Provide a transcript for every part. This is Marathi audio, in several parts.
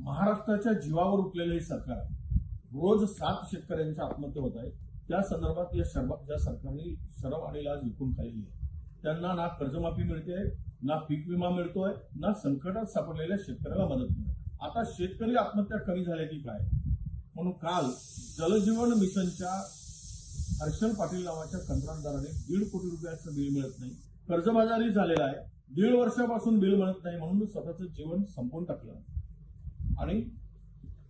महाराष्ट्राच्या जीवावर उठलेले हे सरकार रोज 7 शेतकऱ्यांच्या आत्महत्या होत आहेत। त्या संदर्भात या सरकारने शरम आणि लाज विकून खाल्ली आहे। त्यांना ना कर्जमाफी मिळते, ना पीक विमा मिळतोय, ना संकटात सापडलेल्या शेतकऱ्याला मदत मिळते। आता शेतकरी आत्महत्या कमी झाल्या की काय म्हणून काल जलजीवन मिशनच्या हर्षल पाटील नावाच्या कंत्राटदाराने 1.5 कोटी रुपयाचं बिल मिळत नाही, कर्जबाजारी झालेला आहे, 1.5 वर्षापासून बिल मिळत नाही म्हणून स्वतःचं जीवन संपवून टाकलं आणि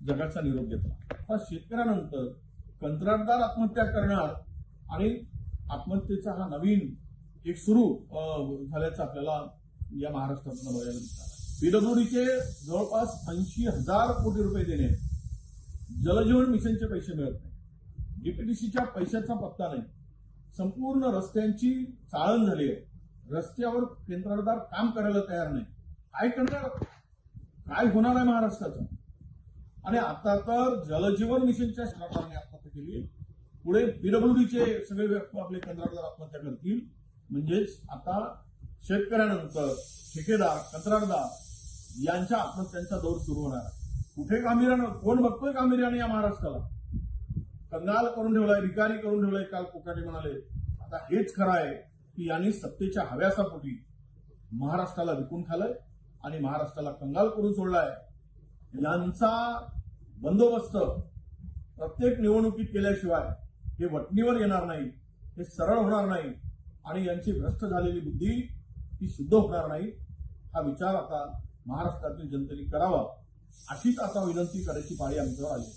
जगाचा निरोप घेतला। आता शेतकऱ्यानंतर कंत्राटदार आत्महत्या करणार आणि आत्महत्येचा हा नवीन एक सुरू झाल्याचं आपल्याला या महाराष्ट्रात बघायला दिसणार। पीडब्ल्यूडीचे जवळपास 80,000 कोटी रुपये देणे, जलजीवन मिशनचे पैसे मिळत नाही, डीपीडीसीच्या पैशाचा पत्ता नाही, संपूर्ण रस्त्यांची चाळण झाली आहे, रस्त्यावर कंत्राटदार काम करायला तयार नाही। काय करणार, काय होणार आहे महाराष्ट्राचं? आणि आता तर जलजीवन मिशनच्या सरकारने आत्महत्या केली, पुढे पीडब्ल्यूडीचे सगळे आपले कंत्राटदार आत्महत्या करतील। म्हणजेच आता शेतकऱ्यानंतर ठेकेदार, कंत्राटदार यांच्या आत्महत्यांचा दौर सुरू होणार आहे। कुठे गांभीर्यानं, कोण बघतोय गांभीर्याने या महाराष्ट्राला? कंगाल करून ठेवलाय, भिकारी करून ठेवलाय। काल कोकाटे म्हणाले आता हेच खरं आहे की यांनी सत्तेच्या हव्यासापोटी महाराष्ट्राला विकून खाल्लंय आणि महाराष्ट्राला कंगाल करून सोडलाय। यांचा बंदोबस्त प्रत्येक निवडणुकीत केल्याशिवाय हे वटणीवर येणार नाही, हे सरळ होणार नाही आणि यांची भ्रष्ट झालेली बुद्धी ही शुद्ध होणार नाही। हा विचार आता महाराष्ट्रातील जनतेने करावा, अशीच आता विनंती करायची पाळी आमच्यावर आली।